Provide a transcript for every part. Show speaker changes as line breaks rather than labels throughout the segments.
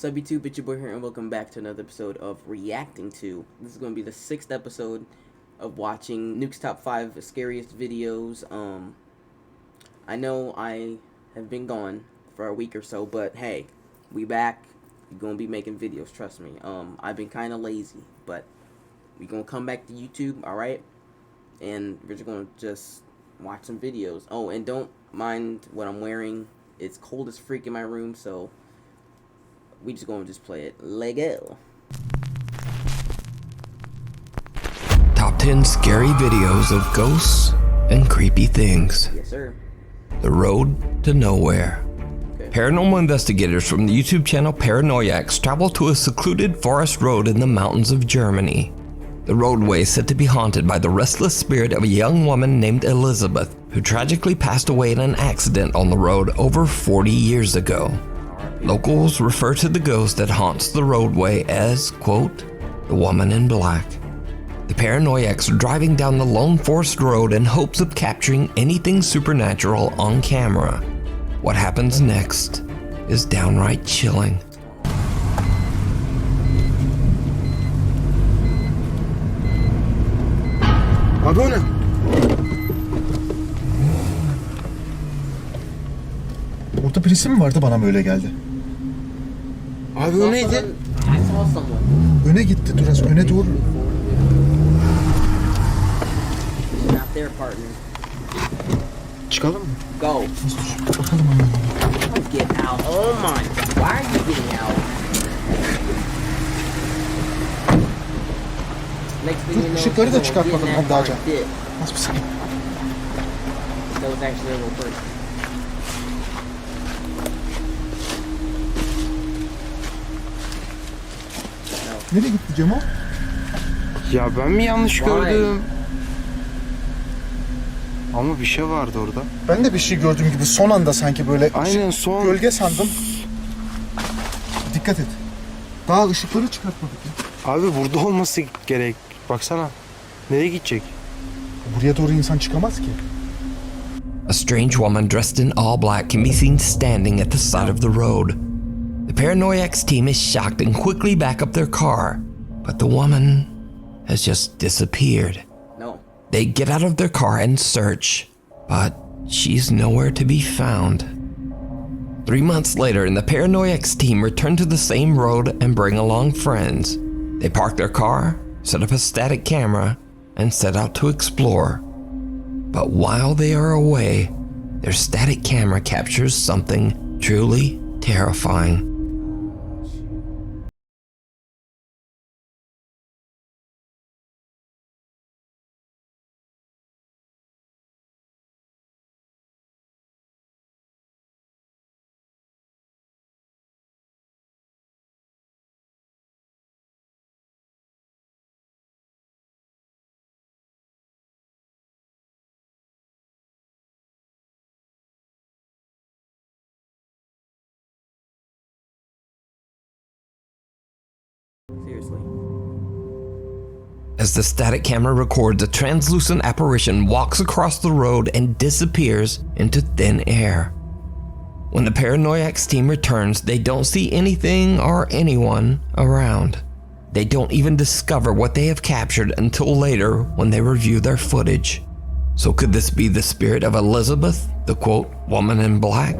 Sub YouTube, it's your boy here, and welcome back to another episode of Reacting To. This is going to be the 6th episode of watching Nuke's Top 5 Scariest Videos. I know I have been gone for a week or so, but hey, we back. We're going to be making videos, trust me. I've been kind of lazy, but we're going to come back to YouTube, alright? And we're just going to just watch some videos. Oh, and don't mind what I'm wearing. It's cold as freak in my room, so we just gonna play it. Lego.
Top 10 scary videos of ghosts and creepy things.
Yes, sir.
The Road to Nowhere.
Okay.
Paranormal investigators from the YouTube channel Paranoiacs travel to a secluded forest road in the mountains of Germany. The roadway is said to be haunted by the restless spirit of a young woman named Elizabeth, who tragically passed away in an accident on the road over 40 years ago. Locals refer to the ghost that haunts the roadway as, quote, the woman in black. The Paranoiacs are driving down the lone forest road in hopes of capturing anything supernatural on camera. What happens next is downright chilling.
Abi o ne? Orada birisi mi vardı, bana mı öyle geldi? Abi o neydi? Öne gitti, dur az öne doğru.
Not there, partner.
Çıkalım mı?
Go.
Bakalım ama.
Get out. Oh my god. Why are you getting out? Next thing you know,
Işıkları da çıkartmadım ben daha önce.
did.
Az bir saniye.
That was actually a real person.
Nereye gitti Cemal?
Ya ben mi yanlış
Vay.
gördüm? Ama bir şey vardı orada.
Ben de bir şey gördüğüm gibi son anda sanki böyle
Aynen son.
gölge sandım. Dikkat et. Daha ışıkları çıkartmadık ya.
Abi burada olması gerek. Baksana. Nereye gidecek?
Buraya doğru insan çıkamaz ki.
A strange woman dressed in all black can be seen standing at the side of the road. The Paranoiacs team is shocked and quickly back up their car, but the woman has just disappeared.
No.
They get out of their car and search, but she's nowhere to be found. 3 months later, and the Paranoiacs team return to the same road and bring along friends. They park their car, set up a static camera, and set out to explore. But while they are away, their static camera captures something truly terrifying.
Seriously.
As the static camera records, a translucent apparition walks across the road and disappears into thin air. When the Paranoiacs team returns, they don't see anything or anyone around. They don't even discover what they have captured until later when they review their footage. So could this be the spirit of Elizabeth, the quote, woman in black,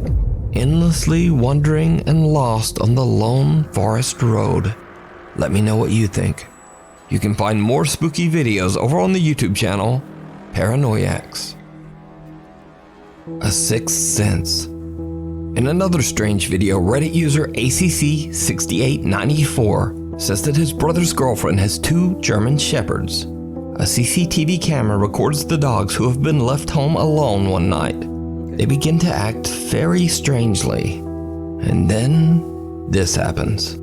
endlessly wandering and lost on the lone forest road? Let me know what you think. You can find more spooky videos over on the YouTube channel, Paranoiacs. A Sixth Sense. In another strange video, Reddit user ACC6894 says that his brother's girlfriend has 2 German Shepherds. A CCTV camera records the dogs who have been left home alone one night. They begin to act very strangely, and then this happens.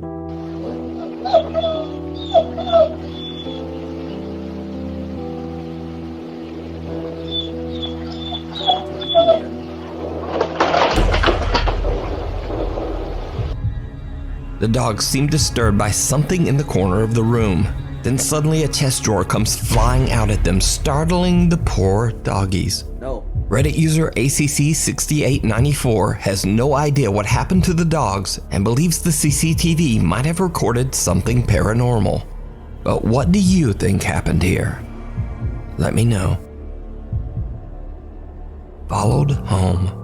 The dogs seem disturbed by something in the corner of the room. Then suddenly a chest drawer comes flying out at them, startling the poor doggies.
No.
Reddit user ACC6894 has no idea what happened to the dogs and believes the CCTV might have recorded something paranormal. But what do you think happened here? Let me know. Followed home.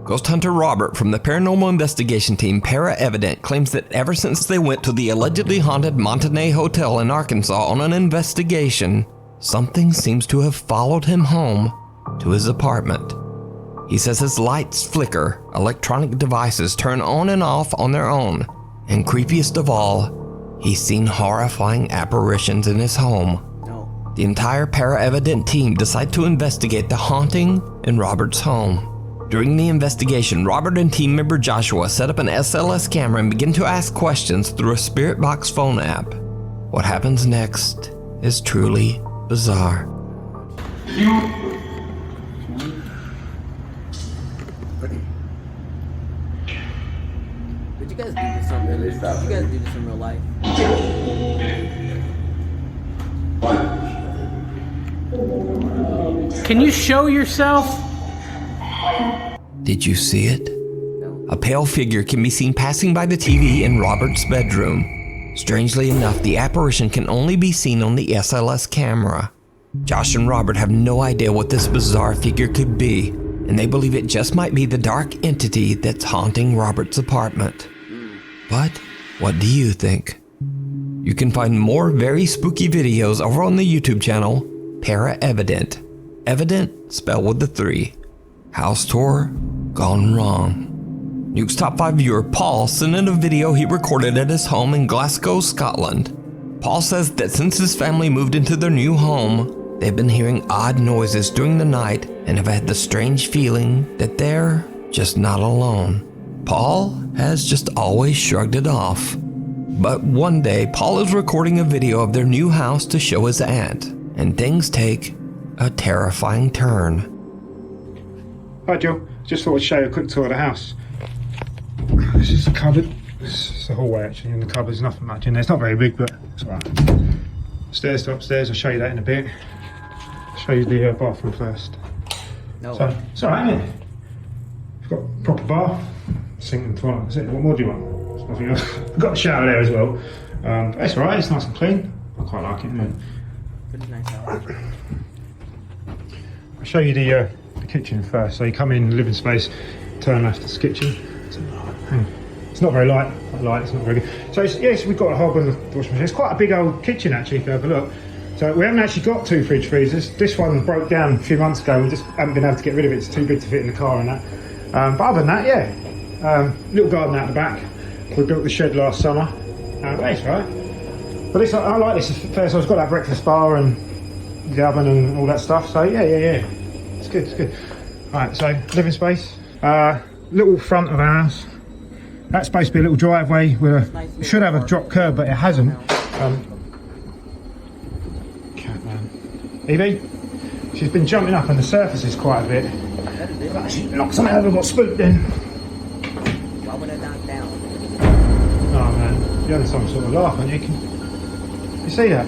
Ghost hunter Robert from the paranormal investigation team Para Evident claims that ever since they went to the allegedly haunted Montanay Hotel in Arkansas on an investigation, something seems to have followed him home to his apartment. He says his lights flicker, electronic devices turn on and off on their own, and creepiest of all, he's seen horrifying apparitions in his home. The entire Para Evident team decide to investigate the haunting in Robert's home. During the investigation, Robert and team member Joshua set up an SLS camera and begin to ask questions through a Spirit Box phone app. What happens next is truly bizarre.
Did you guys do this in real life? You guys do this in real life?
Can you show yourself?
Did you see it?
No.
A pale figure can be seen passing by the TV in Robert's bedroom. Strangely enough, the apparition can only be seen on the SLS camera. Josh and Robert have no idea what this bizarre figure could be, and they believe it just might be the dark entity that's haunting Robert's apartment. But what do you think? You can find more very spooky videos over on the YouTube channel Para Evident. Evident spelled with the 3. House tour gone wrong. Nuke's Top 5 viewer Paul sent in a video he recorded at his home in Glasgow, Scotland. Paul says that since his family moved into their new home, they've been hearing odd noises during the night and have had the strange feeling that they're just not alone. Paul has just always shrugged it off. But one day, Paul is recording a video of their new house to show his aunt, and things take a terrifying turn.
Hi Jill, just thought I'd show you a quick tour of the house. This is the cupboard. This is the hallway actually. In the cupboard there's nothing much in there. It's not very big, but it's alright. Stairs to upstairs, I'll show you that in a bit. I'll show you the bathroom first.
No.
So, it's alright, isn't it? You've got a proper bath, sink and toilet. That's it. What more do you want? There's nothing else. I've got a shower there as well. But it's alright, it's nice and clean. I quite like it.
Pretty nice house.
I'll show you the kitchen first. So you come in, living space, turn left, it's the kitchen. It's not very light, it's not very good. So yes, we've got a hob and a washing machine. It's quite a big old kitchen actually, if you have a look. So we haven't actually got 2 fridge freezers. This one broke down a few months ago. We just haven't been able to get rid of it. It's too big to fit in the car and that. But other than that, yeah. Little garden out the back. We built the shed last summer. That's right. But this, I like this. First, I've got that breakfast bar and the oven and all that stuff. So yeah. It's good, it's good. Right, so living space. Little front of our house. That's supposed to be a little driveway with it should have a drop curb, but it hasn't. Cat man. Evie, she's been jumping up on the surfaces quite a bit. She knocked something over, got spooked in.
Why would I knock down?
Oh man, you're having some sort of laugh, aren't you? You see that?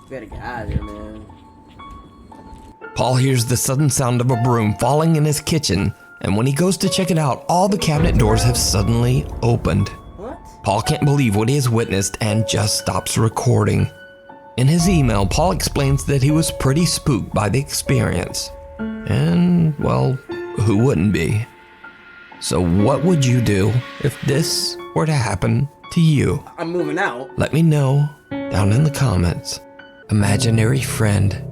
Better get out of here, man.
Paul hears the sudden sound of a broom falling in his kitchen, and when he goes to check it out, all the cabinet doors have suddenly opened.
What?
Paul can't believe what he has witnessed and just stops recording. In his email, Paul explains that he was pretty spooked by the experience. And, well, who wouldn't be? So what would you do if this were to happen to you?
I'm moving out.
Let me know down in the comments. Imaginary friend.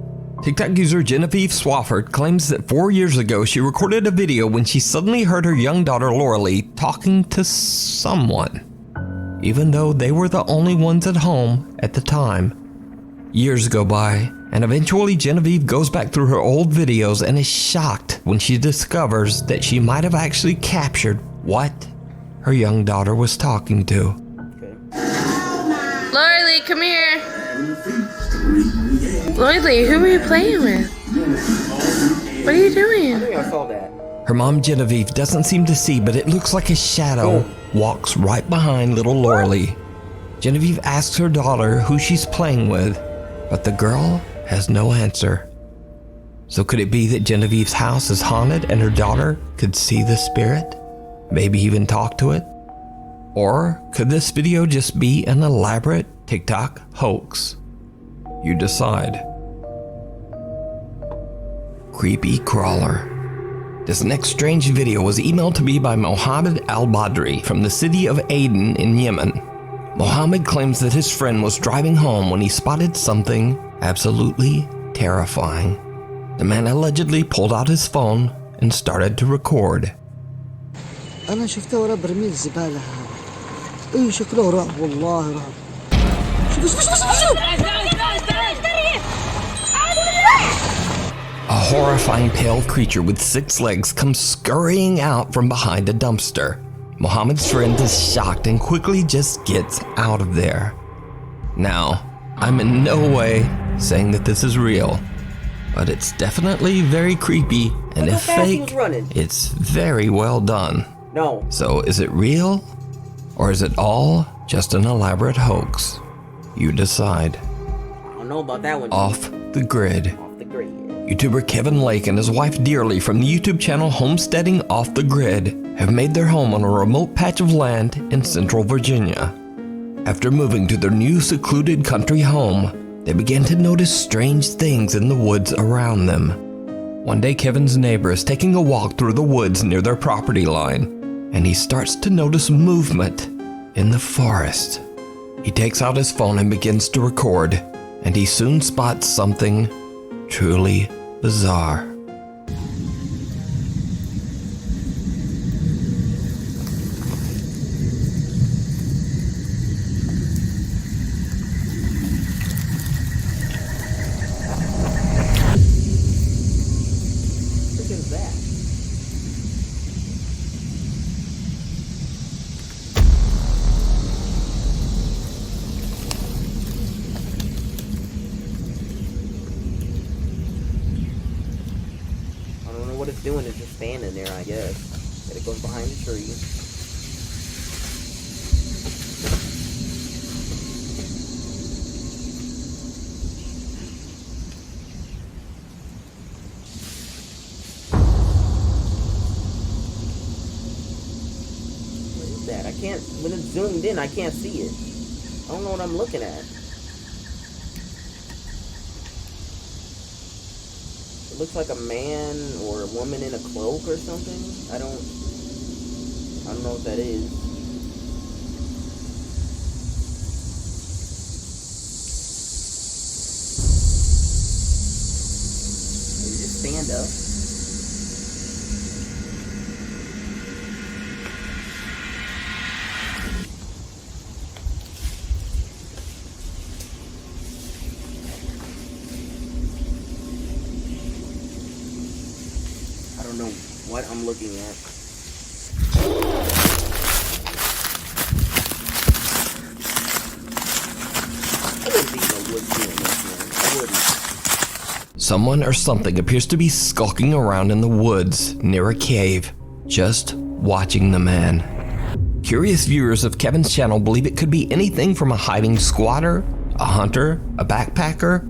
TikTok user Genevieve Swafford claims that 4 years ago she recorded a video when she suddenly heard her young daughter Loralee talking to someone, even though they were the only ones at home at the time. Years go by, and eventually Genevieve goes back through her old videos and is shocked when she discovers that she might have actually captured what her young daughter was talking to.
Loralee, come here. Loralee, who are you playing with? What are you
I
doing?
think I saw that.
Her mom Genevieve doesn't seem to see, but it looks like a shadow walks right behind little Loralee. Genevieve asks her daughter who she's playing with, but the girl has no answer. So could it be that Genevieve's house is haunted and her daughter could see the spirit? Maybe even talk to it? Or could this video just be an elaborate TikTok hoax? You decide. Creepy crawler. This next strange video was emailed to me by Mohammed Al-Badri from the city of Aden in Yemen. Mohammed claims that his friend was driving home when he spotted something absolutely terrifying. The man allegedly pulled out his phone and started to record.
أنا شفته ورا برميل الزبالة هذا. إيه شكله رعب والله رعب.
A horrifying pale creature with 6 legs comes scurrying out from behind a dumpster. Mohammed's friend is shocked and quickly just gets out of there. Now, I'm in no way saying that this is real, but it's definitely very creepy, and if fake, it's very well done.
No.
So is it real, or is it all just an elaborate hoax? You decide.
I don't know about that one.
Off the grid.
Off the grid.
YouTuber Kevin Lake and his wife Dearly from the YouTube channel Homesteading Off the Grid have made their home on a remote patch of land in central Virginia. After moving to their new secluded country home, they began to notice strange things in the woods around them. One day Kevin's neighbor is taking a walk through the woods near their property line, and he starts to notice movement in the forest. He takes out his phone and begins to record, and he soon spots something truly bizarre.
What is that? I don't know what it's doing. It's just standing there, I guess. And it goes behind the tree. What is that? I can't, when it's zoomed in, I can't see it. I don't know what I'm looking at. It looks like a man or a woman in a cloak or something. I don't know what that is. Maybe just stand up. I don't know what I'm looking at. I wouldn't be in the woods doing this, man. I wouldn't.
Someone or something appears to be skulking around in the woods near a cave, just watching the man. Curious viewers of Kevin's channel believe it could be anything from a hiding squatter, a hunter, a backpacker,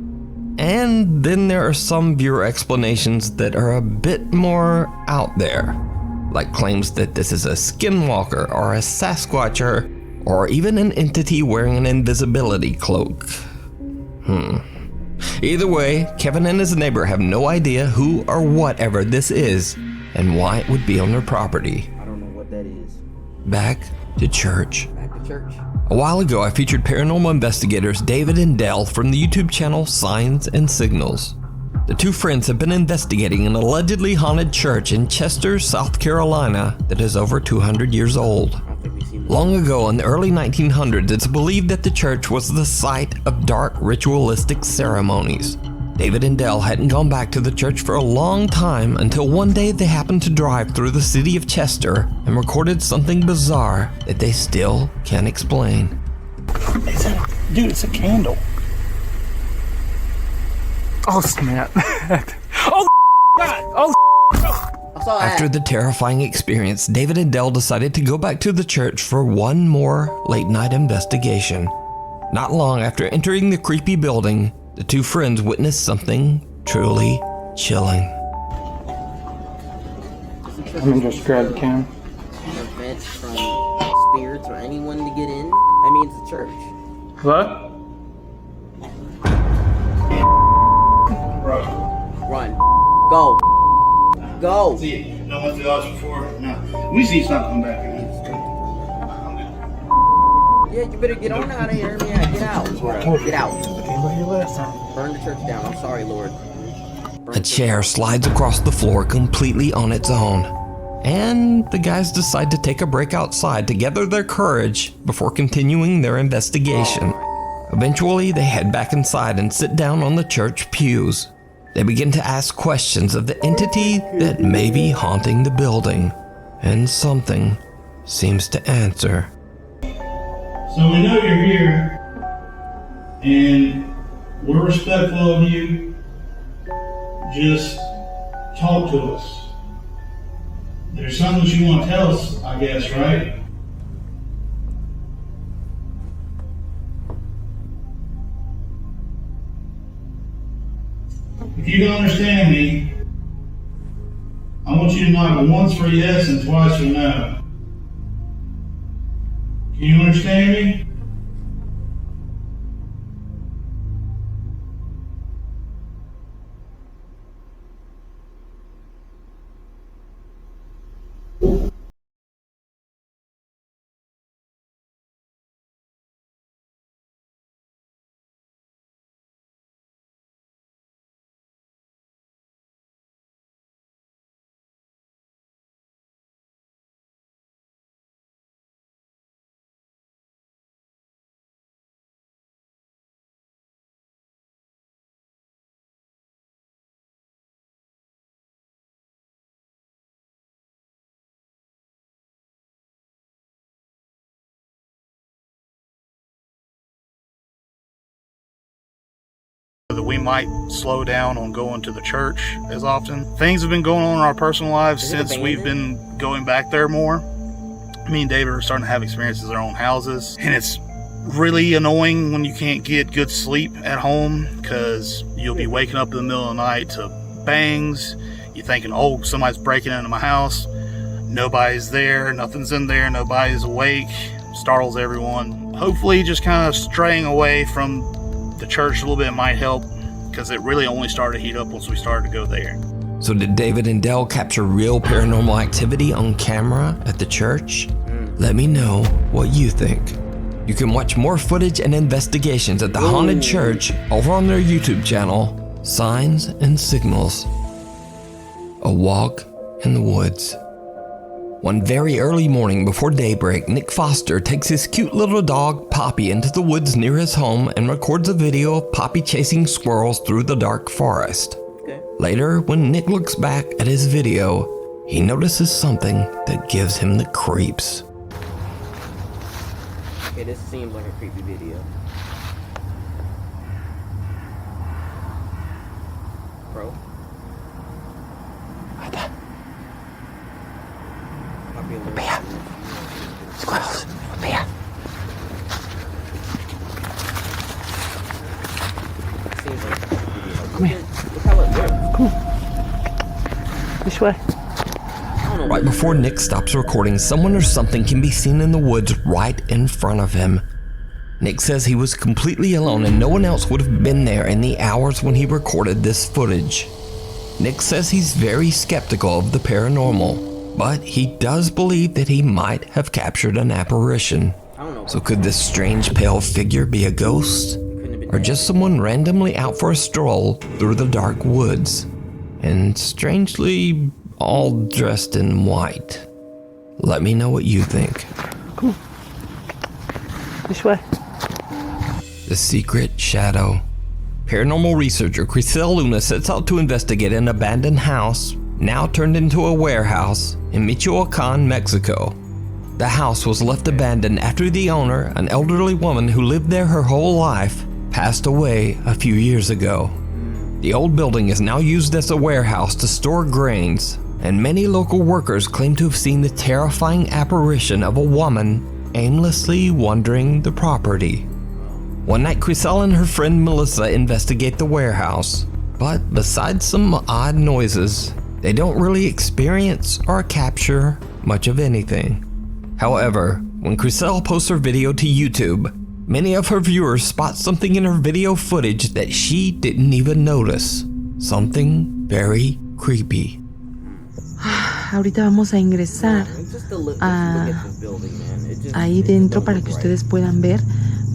and then there are some viewer explanations that are a bit more out there, like claims that this is a skinwalker or a Sasquatcher, or even an entity wearing an invisibility cloak. Either way, Kevin and his neighbor have no idea who or whatever this is and why it would be on their property.
I don't know what that is.
Back to church.
Back to church.
A while ago, I featured paranormal investigators David and Dell from the YouTube channel Signs and Signals. The two friends have been investigating an allegedly haunted church in Chester, South Carolina that is over 200 years old.
I don't think we've seen this.
Long ago in the early 1900s, it's believed that the church was the site of dark ritualistic ceremonies. David and Dell hadn't gone back to the church for a long time until one day they happened to drive through the city of Chester and recorded something bizarre that they still can't explain.
Dude, it's a candle. Oh, snap. Oh, God. Oh,
I saw that.
After the terrifying experience, David and Dell decided to go back to the church for one more late night investigation. Not long after entering the creepy building, the two friends witnessed something truly chilling.
Let me just grab the camera.
Prevent from spirits or anyone to get in. I mean, it's a church.
What?
Run. Go. Go.
See, no one's through us before. No. We see something back here.
Yeah, you better get on out of here, man. Get out. Get out. Burn the church down. I'm sorry, Lord.
A chair slides across the floor completely on its own. And the guys decide to take a break outside to gather their courage before continuing their investigation. Eventually, they head back inside and sit down on the church pews. They begin to ask questions of the entity that may be haunting the building, and something seems to answer.
So we know you're here, and we're respectful of you. Just talk to us. There's something that you want to tell us, I guess, right? If you don't understand me, I want you to knock once for yes and twice for no. Can you understand me?
That we might slow down on going to the church as often. Things have been going on in our personal lives since we've been going back there more. Me and David are starting to have experiences in our own houses, and it's really annoying when you can't get good sleep at home because you'll be waking up in the middle of the night to bangs. You're thinking, oh, somebody's breaking into my house. Nobody's there, nothing's in there, nobody's awake. Startles everyone. Hopefully just kind of straying away from the church a little bit might help, because it really only started to heat up once we started to go there.
So did David and Dell capture real paranormal activity on camera at the church? Let me know what you think. You can watch more footage and investigations at the haunted church over on their YouTube channel, Signs and Signals. A Walk in the Woods. One very early morning before daybreak, Nick Foster takes his cute little dog, Poppy, into the woods near his home and records a video of Poppy chasing squirrels through the dark forest. Later, when Nick looks back at his video, he notices something that gives him the creeps.
Okay, this seems like a creepy video. Bro.
Mia. Squirrels. Mia. Come here.
Look how it works.
Come. This way.
Right before Nick stops recording, someone or something can be seen in the woods right in front of him. Nick says he was completely alone and no one else would have been there in the hours when he recorded this footage. Nick says he's very skeptical of the paranormal, but he does believe that he might have captured an apparition. So could this strange pale figure be a ghost? Or just someone randomly out for a stroll through the dark woods? And strangely, all dressed in white. Let me know what you think.
Come on. This way.
The Secret Shadow. Paranormal researcher Crisel Luna sets out to investigate an abandoned house, now turned into a warehouse, in Michoacan, Mexico. The house was left abandoned after the owner, an elderly woman who lived there her whole life, passed away a few years ago. The old building is now used as a warehouse to store grains, and many local workers claim to have seen the terrifying apparition of a woman aimlessly wandering the property. One night, Chriselle and her friend Melissa investigate the warehouse, but besides some odd noises, they don't really experience or capture much of anything. However, when Chriselle posts her video to YouTube, many of her viewers spot something in her video footage that she didn't even notice. Something very creepy.
Ahorita vamos a ingresar ahí dentro para que ustedes puedan ver,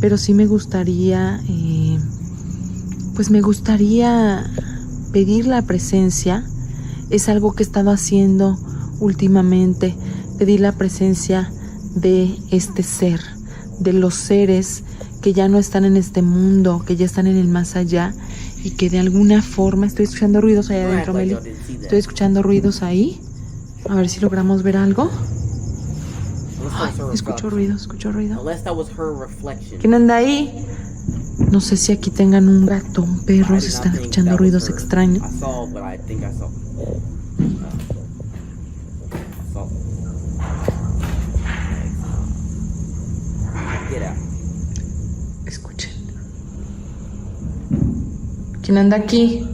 pero sí me gustaría, pues me gustaría pedir la presencia. Es algo que he estado haciendo últimamente, pedir la presencia de este ser, de los seres que ya no están en este mundo, que ya están en el más allá y que de alguna forma, estoy escuchando ruidos allá adentro, Meli, estoy escuchando ruidos ahí. A ver si logramos ver algo. Ay, escucho ruido. ¿Quién anda ahí? No sé si aquí tengan un gato, un perro, se están escuchando ruidos extraños. Escuchen. ¿Quién anda aquí?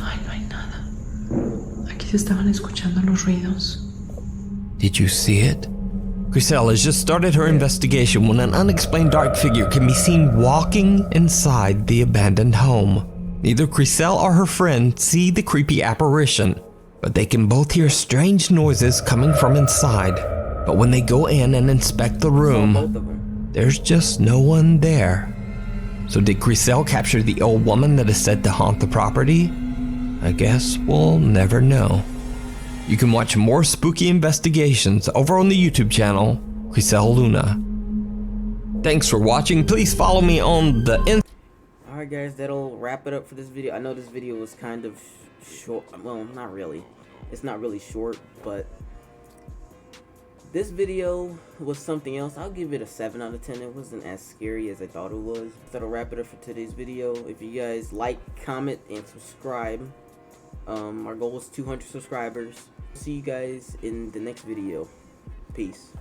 Ay, no hay nada. Aquí se estaban escuchando los ruidos.
Did you see it? Chriselle has just started her investigation when an unexplained dark figure can be seen walking inside the abandoned home. Neither Chriselle or her friend see the creepy apparition, but they can both hear strange noises coming from inside. But when they go in and inspect the room, there's just no one there. So did Chriselle capture the old woman that is said to haunt the property? I guess we'll never know. You can watch more spooky investigations over on the YouTube channel, Chriselle Luna. Thanks for watching. Please follow me on the
Alright guys, that'll wrap it up for this video. I know this video was kind of short. Well, not really. It's not really short, but this video was something else. I'll give it a 7 out of 10. It wasn't as scary as I thought it was. That'll wrap it up for today's video. If you guys like, comment, and subscribe. Our goal is 200 subscribers. See you guys in the next video. Peace.